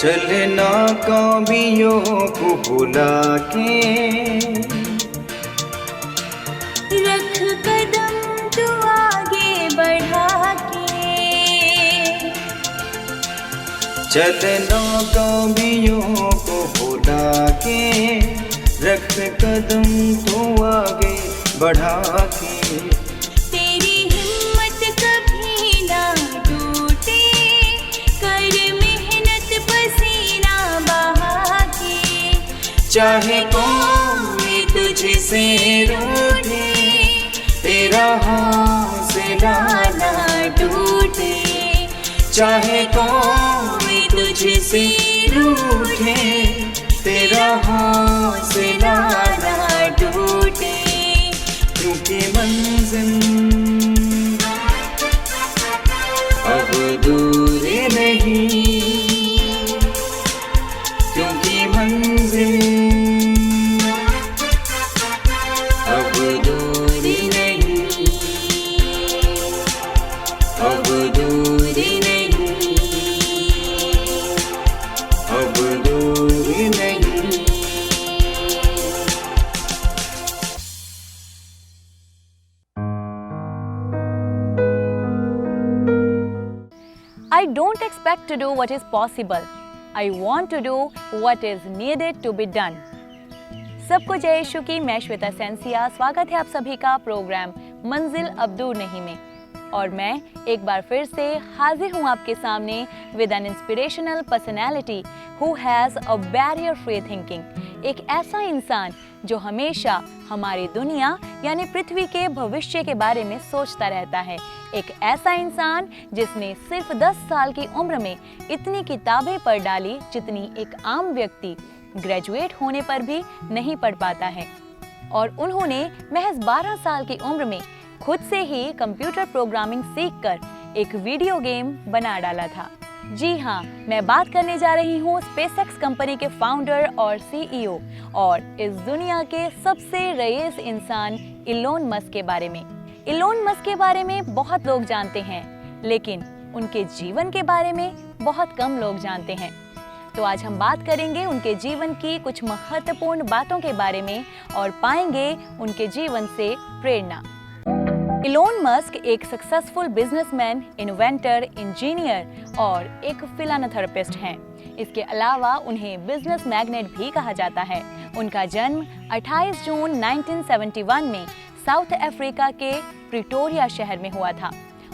चलना कवियों को बुला के, रख कदम तू आगे बढ़ा के। चलना कवियों को बुला के, रख कदम तू आगे बढ़ा के। तेरी हिम्मत कभी ना टूटे, कर मेहनत पसीना बहा के। चाहे कोई तुझसे रूठे, तेरा हौसला ना टूटे। चाहे कोई तुझसे रूठे, तेरा हौसला ना टूटे। क्योंकि मंजिल अब दूर नहीं, क्योंकि मंजिल अब दूर नहीं, अब दूर नहीं, अब दूर नहीं। I don't expect to do what is possible. I want to do what is needed to be done. सबको जय यीशु की। मैं श्वेता सेंसिया, स्वागत है आप सभी का प्रोग्राम मंजिल अब दूर नहीं में। और मैं एक बार फिर से हाजिर हूँ आपके सामने with N inspirational personality who has a barrier free thinking. एक ऐसा इंसान जो हमेशा हमारी दुनिया यानी पृथ्वी के भविष्य के बारे में सोचता रहता है। एक ऐसा इंसान जिसने सिर्फ 10 साल की उम्र में इतनी किताबें पढ़ डाली जितनी एक आम व्यक्ति ग्रेजुएट होने पर भी नहीं पढ़ पाता है। और उन्होंने महज 12 साल की उम्र में खुद से ही कंप्यूटर प्रोग्रामिंग सीखकर एक वीडियो गेम बना डाला था। जी हाँ, मैं बात करने जा रही हूँ स्पेसएक्स कंपनी के फाउंडर और सीईओ और इस दुनिया के सबसे रईस इंसान इलोन मस्क के बारे में। इलोन मस्क के बारे में बहुत लोग जानते हैं, लेकिन उनके जीवन के बारे में बहुत कम लोग जानते हैं। तो आज हम बात करेंगे उनके जीवन की कुछ महत्वपूर्ण बातों के बारे में और पाएंगे उनके जीवन से प्रेरणा। इलोन मस्क एक सक्सेसफुल बिजनेसमैन, इन्वेंटर, इंजीनियर और एक फिलानथेरेपिस्ट हैं। इसके अलावा उन्हें बिजनेस मैग्नेट भी कहा जाता है। उनका जन्म 28 जून 1971 में साउथ अफ्रीका के प्रिटोरिया शहर में हुआ था।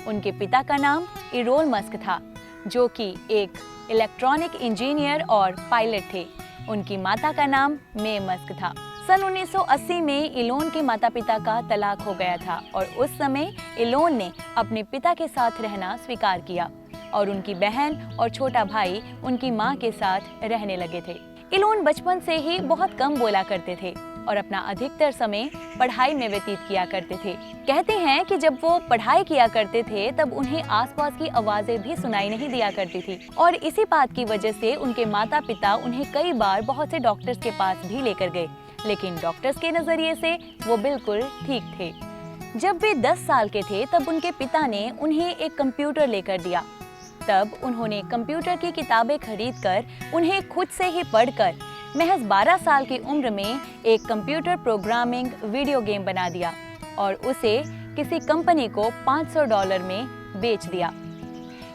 उनके पिता का नाम इरोन मस्क था, जो कि एक इलेक्ट्रॉनिक इंजीनियर और पायलट थे। उनकी माता का नाम मे मस्क था। सन 1980 में इलोन के माता पिता का तलाक हो गया था और उस समय इलोन ने अपने पिता के साथ रहना स्वीकार किया और उनकी बहन और छोटा भाई उनकी मां के साथ रहने लगे थे। इलोन बचपन से ही बहुत कम बोला करते थे और अपना अधिकतर समय पढ़ाई में व्यतीत किया करते थे। कहते हैं कि जब वो पढ़ाई किया करते थे तब उन्हें आसपास की आवाजें भी सुनाई नहीं दिया करती थी और इसी बात की वजह से उनके माता पिता उन्हें कई बार बहुत से डॉक्टर्स के पास भी लेकर गए, लेकिन डॉक्टर्स के नजरिए से वो बिल्कुल ठीक थे। जब वे 10 साल के थे तब उनके पिता ने उन्हें एक कंप्यूटर लेकर दिया। तब उन्होंने कंप्यूटर की किताबें खरीदकर उन्हें खुद से ही पढ़कर महज 12 साल की उम्र में एक कंप्यूटर प्रोग्रामिंग वीडियो गेम बना दिया और उसे किसी कंपनी को $500 में बेच दिया।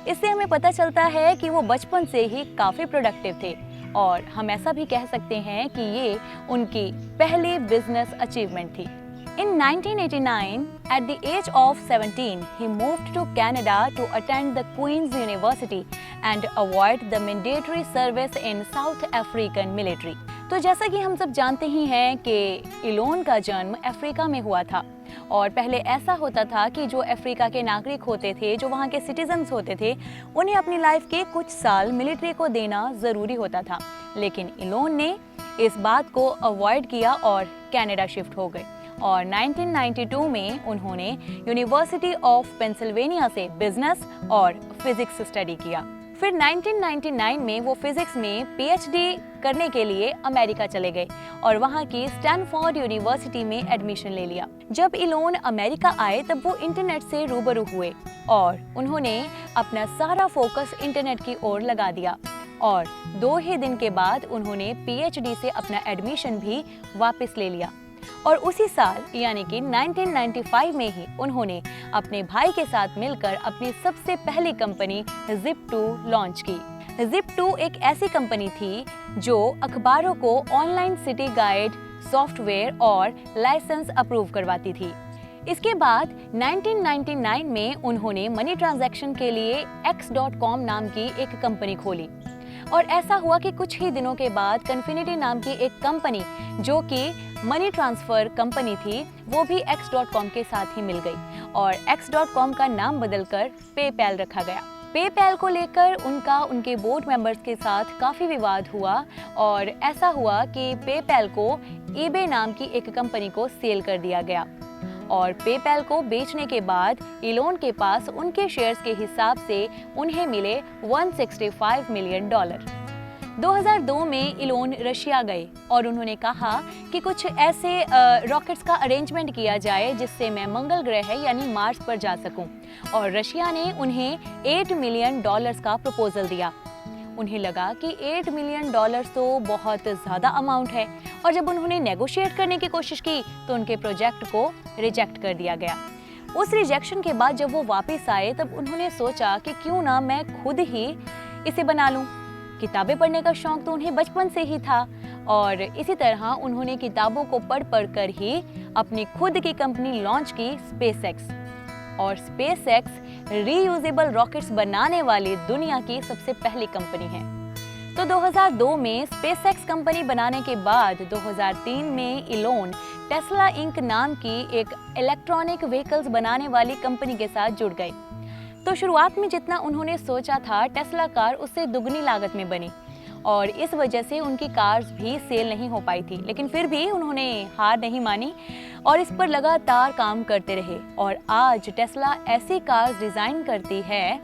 इससे हमें पता चलता है कि वो बचपन से ही काफी प्रोडक्टिव थे और हम ऐसा भी कह सकते हैं कि ये उनकी पहली बिजनेस अचीवमेंट थी। In 1989, at the age of 17, he moved to Canada to attend the Queen's University and avoid the mandatory service in South African military. तो जैसा कि हम सब जानते ही हैं कि इलोन का जन्म अफ्रीका में हुआ था और पहले ऐसा होता था कि जो अफ्रीका के नागरिक होते थे, जो वहाँ के सिटीजन्स होते थे, उन्हें अपनी लाइफ के कुछ साल मिलिट्री को देना ज़रूरी होता था। लेकिन इलोन ने इस बात को अवॉइड किया और कनाडा शिफ्ट हो गए और 1992 में उन्होंने यूनिवर्सिटी ऑफ पेंसिल्वेनिया से बिजनेस और फिजिक्स स्टडी किया। फिर 1999 में वो फिजिक्स में पीएचडी करने के लिए अमेरिका चले गए और वहाँ की स्टैनफोर्ड यूनिवर्सिटी में एडमिशन ले लिया। जब इलोन अमेरिका आए तब वो इंटरनेट से रूबरू हुए और उन्होंने अपना सारा फोकस इंटरनेट की ओर लगा दिया और 2 ही दिन के बाद उन्होंने पीएचडी से अपना एडमिशन भी वापस ले लिया। और उसी साल यानी कि 1995 में ही उन्होंने अपने भाई के साथ मिलकर अपनी सबसे पहली कंपनी Zip2 लॉन्च की। Zip2 एक ऐसी कंपनी थी जो अखबारों को ऑनलाइन सिटी गाइड, सॉफ्टवेयर और लाइसेंस अप्रूव करवाती थी। इसके बाद 1999 में उन्होंने मनी ट्रांजैक्शन के लिए X.com नाम की एक कंपनी खोली। और ऐसा हुआ कि कुछ ही दिनों के बाद कन्फिनिटी नाम की एक कंपनी जो कि मनी ट्रांसफर कंपनी थी, वो भी X.com के साथ ही मिल गई और X.com का नाम बदलकर पेपैल रखा गया। पेपैल को लेकर उनके बोर्ड मेंबर्स के साथ काफ़ी विवाद हुआ और ऐसा हुआ कि पेपैल को ईबे नाम की एक कंपनी को सेल कर दिया गया। और पेपैल को बेचने के बाद इलोन के पास उनके शेयर्स के हिसाब से उन्हें मिले $165 मिलियन। 2002 में इलोन रशिया गए और उन्होंने कहा कि कुछ ऐसे रॉकेट्स का अरेंजमेंट किया जाए जिससे मैं मंगल ग्रह यानी मार्स पर जा सकूं। और रशिया ने उन्हें $8 मिलियन का प्रपोजल दिया। उन्हें लगा कि $8 मिलियन तो बहुत ज़्यादा अमाउंट है और जब उन्होंने नेगोशिएट करने की कोशिश की तो उनके प्रोजेक्ट को रिजेक्ट कर दिया गया। उस रिजेक्शन के बाद जब वो वापस आए तब उन्होंने सोचा कि क्यों ना मैं खुद ही इसे बना लूं। किताबें पढ़ने का शौक तो उन्हें बचपन से ही था और इसी तरह उन्होंने किताबों को पढ़ कर ही अपनी खुद की कंपनी लॉन्च की SpaceX। और SpaceX रीयूजेबल रॉकेट्स बनाने वाली दुनिया की सबसे पहली कंपनी है। तो 2002 में SpaceX कंपनी बनाने के बाद 2003 में इलोन टेस्ला इंक नाम की एक इलेक्ट्रॉनिक व्हीकल्स बनाने वाली कंपनी के साथ जुड़ गए। तो शुरुआत में जितना उन्होंने सोचा था टेस्ला कार उससे दुगनी लागत में बनी और इस वजह से उनकी कार्स भी सेल नहीं हो पाई थी, लेकिन फिर भी उन्होंने हार नहीं मानी और इस पर लगातार काम करते रहे। और आज टेस्ला ऐसी कार्स डिज़ाइन करती है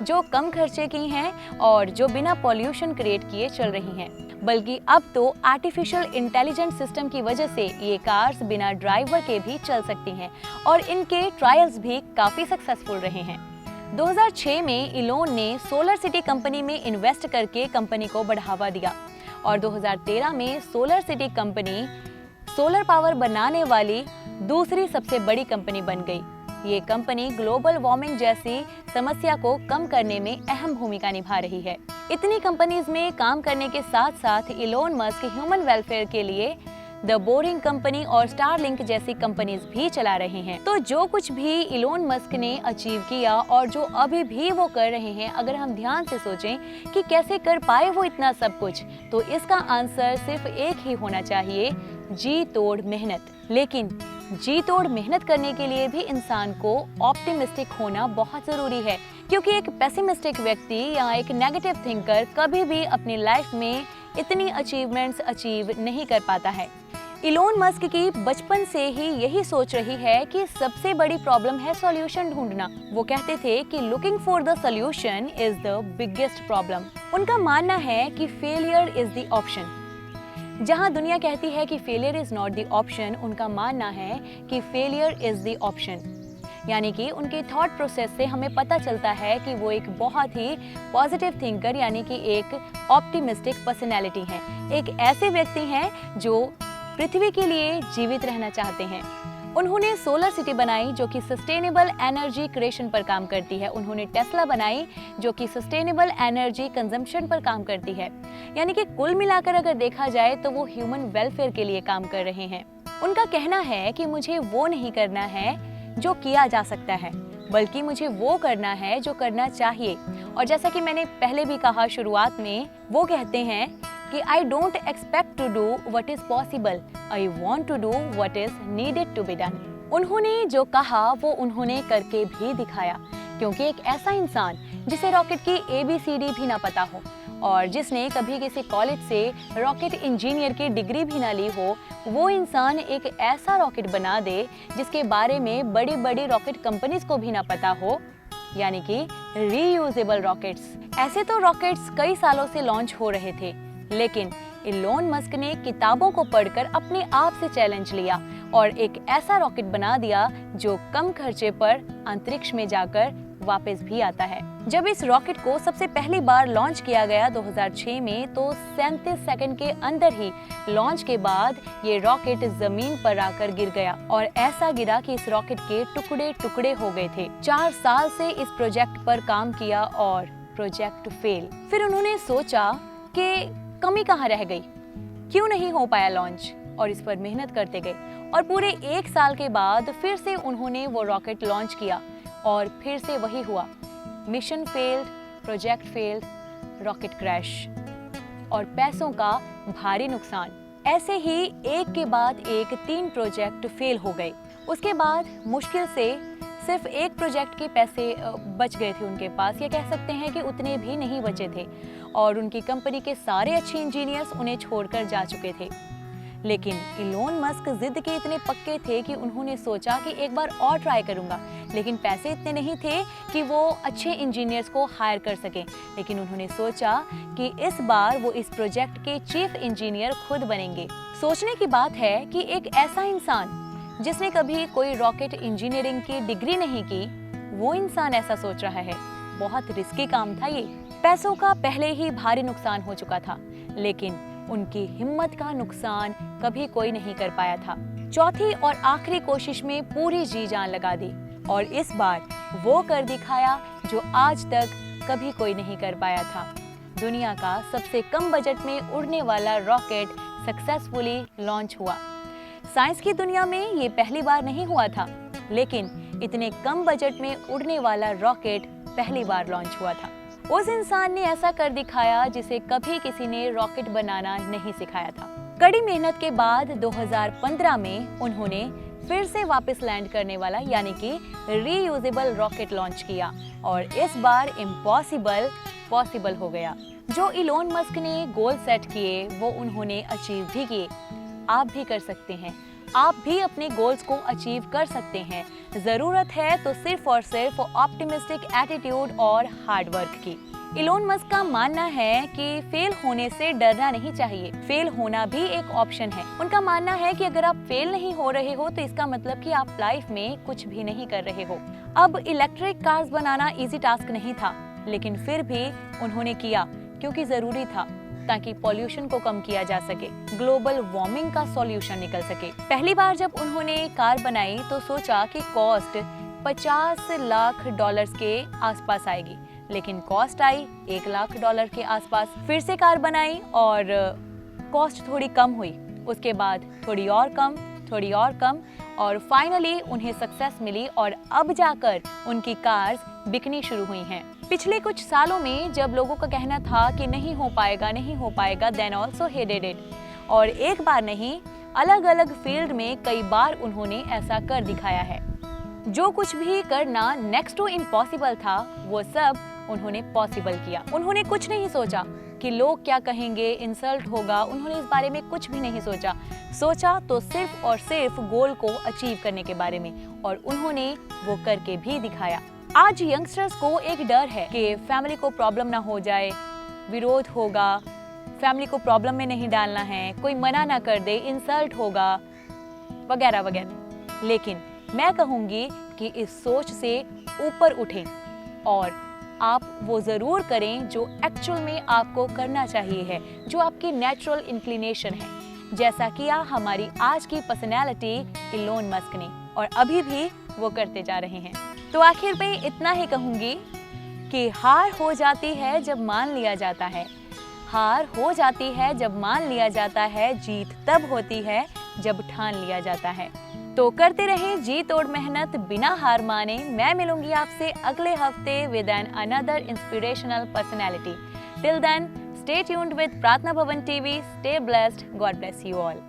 जो कम खर्चे की हैं और जो बिना पॉल्यूशन क्रिएट किए चल रही हैं, बल्कि अब तो आर्टिफिशियल इंटेलिजेंट सिस्टम की वजह से ये कार्स बिना ड्राइवर के भी चल सकती हैं और इनके ट्रायल्स भी काफ़ी सक्सेसफुल रहे हैं। 2006 में इलोन ने सोलर सिटी कंपनी में इन्वेस्ट करके कंपनी को बढ़ावा दिया और 2013 में solar city company solar power बनाने वाली दूसरी सबसे बड़ी कंपनी बन गई। ये कंपनी ग्लोबल वार्मिंग जैसी समस्या को कम करने में अहम भूमिका निभा रही है। इतनी कंपनीज में काम करने के साथ साथ इलोन मस्क ह्यूमन वेलफेयर के लिए द बोरिंग कंपनी और स्टारलिंक जैसी कंपनीज भी चला रहे हैं। तो जो कुछ भी इलोन मस्क ने अचीव किया और जो अभी भी वो कर रहे हैं, अगर हम ध्यान से सोचें कि कैसे कर पाए वो इतना सब कुछ, तो इसका आंसर सिर्फ एक ही होना चाहिए, जी तोड़ मेहनत। लेकिन जी तोड़ मेहनत करने के लिए भी इंसान को ऑप्टिमिस्टिक होना बहुत जरूरी है, क्योंकि एक पेसिमिस्टिक व्यक्ति या एक नेगेटिव थिंकर कभी भी अपनी लाइफ में इतनी अचीवमेंट्स अचीव नहीं कर पाता है। इलोन मस्क की बचपन से ही यही सोच रही है कि सबसे बड़ी प्रॉब्लम है सॉल्यूशन ढूंढना। वो कहते थे कि looking for the solution is the biggest problem. उनका मानना है कि फेलियर इज द ऑप्शन। जहां दुनिया कहती है कि failure is not the option, उनका मानना है कि फेलियर इज द ऑप्शन। यानी कि उनके थॉट प्रोसेस से हमें पता चलता है कि वो एक बहुत ही पॉजिटिव थिंकर यानी कि एक ऑप्टिमिस्टिक पर्सनैलिटी हैं। एक ऐसे व्यक्ति हैं जो पृथ्वी के लिए जीवित रहना चाहते हैं। उन्होंने सोलर सिटी बनाई जो कि सस्टेनेबल एनर्जी क्रिएशन पर काम करती है। उन्होंने टेस्ला बनाई जो कि सस्टेनेबल एनर्जी कंजम्पशन पर काम करती है। यानी कि कुल मिलाकर अगर देखा जाए तो वो ह्यूमन वेलफेयर के लिए काम कर रहे हैं। उनका कहना है कि मुझे वो नहीं करना है जो किया जा सकता है, बल्कि मुझे वो करना है जो करना चाहिए। और जैसा कि मैंने पहले भी कहा शुरुआत में, वो कहते हैं कि I don't expect to do what is possible, I want to do what is needed to be done। उन्होंने जो कहा वो उन्होंने करके भी दिखाया, क्योंकि एक ऐसा इंसान जिसे रॉकेट की ABCD भी ना पता हो और जिसने कभी किसी कॉलेज से रॉकेट इंजीनियर की डिग्री भी ना ली हो, वो इंसान एक ऐसा रॉकेट बना दे जिसके बारे में बड़ी बड़ी रॉकेट कंपनीज को भी ना पता हो, यानी कि रीयूजेबल रॉकेट्स। ऐसे तो रॉकेट्स कई सालों से लॉन्च हो रहे थे, लेकिन इलोन मस्क ने किताबों को पढ़कर अपने आप से चैलेंज लिया और एक ऐसा रॉकेट बना दिया जो कम खर्चे पर अंतरिक्ष में जाकर वापस भी आता है। जब इस रॉकेट को सबसे पहली बार लॉन्च किया गया 2006 में, तो 37 सेकंड के अंदर ही लॉन्च के बाद ये रॉकेट जमीन पर आकर गिर गया और ऐसा गिरा कि इस रॉकेट के टुकड़े टुकड़े हो गए थे। 4 साल से इस प्रोजेक्ट पर काम किया और प्रोजेक्ट फेल। फिर उन्होंने सोचा कि कमी कहाँ रह गई, क्यों नहीं हो पाया लॉन्च, और इस पर मेहनत करते गए और पूरे 1 साल के बाद फिर से उन्होंने वो रॉकेट लॉन्च किया और फिर से वही हुआ, mission failed, project failed, rocket crash और पैसों का भारी नुकसान। ऐसे ही एक के बाद एक 3 प्रोजेक्ट फेल हो गए। उसके बाद मुश्किल से सिर्फ एक प्रोजेक्ट के पैसे बच गए थे उनके पास, या कह सकते हैं कि उतने भी नहीं बचे थे और उनकी कंपनी के सारे अच्छे इंजीनियर्स उन्हें छोड़कर जा चुके थे। लेकिन इलोन मस्क जिद के इतने पक्के थे कि उन्होंने सोचा कि एक बार और ट्राई करूंगा, लेकिन पैसे इतने नहीं थे कि वो अच्छे इंजीनियर्स को हायर कर सकें। लेकिन उन्होंने सोचा कि इस बार वो इस प्रोजेक्ट के चीफ इंजीनियर खुद बनेंगे। सोचने की बात है कि एक ऐसा इंसान जिसने कभी कोई रॉकेट इंजीनियरिंग की डिग्री नहीं की, वो इंसान ऐसा सोच रहा है। बहुत रिस्की काम था ये। पैसों का पहले ही भारी नुकसान हो चुका था, लेकिन उनकी हिम्मत का नुकसान कभी कोई नहीं कर पाया था। चौथी और आखिरी कोशिश में पूरी जी जान लगा दी और इस बार वो कर दिखाया जो आज तक कभी कोई नहीं कर पाया था। दुनिया का सबसे कम बजट में उड़ने वाला रॉकेट सक्सेसफुली लॉन्च हुआ। साइंस की दुनिया में ये पहली बार नहीं हुआ था, लेकिन इतने कम बजट में उड़ने वाला रॉकेट पहली बार लॉन्च हुआ था। उस इंसान ने ऐसा कर दिखाया जिसे कभी किसी ने रॉकेट बनाना नहीं सिखाया था। कड़ी मेहनत के बाद 2015 में उन्होंने फिर से वापस लैंड करने वाला यानी कि रीयूजेबल रॉकेट लॉन्च किया और इस बार इम्पॉसिबल पॉसिबल हो गया। जो इलोन मस्क ने गोल सेट किए वो उन्होंने अचीव भी किए। आप भी कर सकते हैं, आप भी अपने गोल्स को अचीव कर सकते हैं। जरूरत है तो सिर्फ और सिर्फ ऑप्टिमिस्टिक एटीट्यूड और हार्ड वर्क की। इलोन मस्क का मानना है कि फेल होने से डरना नहीं चाहिए, फेल होना भी एक ऑप्शन है। उनका मानना है कि अगर आप फेल नहीं हो रहे हो तो इसका मतलब कि आप लाइफ में कुछ भी नहीं कर रहे हो। अब इलेक्ट्रिक कार्स बनाना इजी टास्क नहीं था, लेकिन फिर भी उन्होंने किया क्योंकि जरूरी था, ताकि पॉल्यूशन को कम किया जा सके, ग्लोबल वार्मिंग का सॉल्यूशन निकल सके। पहली बार जब उन्होंने कार बनाई तो सोचा कि कॉस्ट $50 लाख के आसपास आएगी, लेकिन कॉस्ट आई $1 लाख के आसपास। फिर से कार बनाई और कॉस्ट थोड़ी कम हुई, उसके बाद थोड़ी और कम, थोड़ी और कम और फाइनली उन्हें सक्सेस मिली और अब जाकर उनकी कार्स बिकनी शुरू हुई हैं। पिछले कुछ सालों में जब लोगों का कहना था कि नहीं हो पाएगा, then also he did it. और एक बार नहीं, अलग अलग फील्ड में कई बार उन्होंने ऐसा कर दिखाया है। जो कुछ भी करना नेक्स्ट टू इम्पॉसिबल था, वो सब उन्होंने पॉसिबल किया। उन्होंने कुछ नहीं सोचा कि लोग क्या कहेंगे, इंसल्ट होगा, उन्होंने इस बारे में कुछ भी नहीं सोचा तो सिर्फ और सिर्फ गोल को अचीव करने के बारे में, और उन्होंने वो करके भी दिखाया। आज यंगस्टर्स को एक डर है कि फैमिली को प्रॉब्लम ना हो जाए, विरोध होगा, फैमिली को प्रॉब्लम में नहीं डालना है, कोई मना ना कर दे, इंसल्ट होगा वगैरह वगैरह। लेकिन मैं कहूँगी कि इस सोच से ऊपर उठें और आप वो ज़रूर करें जो एक्चुअल में आपको करना चाहिए है, जो आपकी नेचुरल इंक्लिनेशन है, जैसा किया हमारी आज की पर्सनैलिटी इलोन मस्क ने, और अभी भी वो करते जा रहे हैं। तो आखिर में इतना ही कहूँगी कि हार हो जाती है जब मान लिया जाता है, हार हो जाती है जब मान लिया जाता है, जीत तब होती है जब ठान लिया जाता है। तो करते रहें जी तोड़ मेहनत बिना हार माने। मैं मिलूंगी आपसे अगले हफ्ते with an another inspirational personality. Till then, stay tuned with Pratna Bhavan TV. Stay blessed. God bless you all.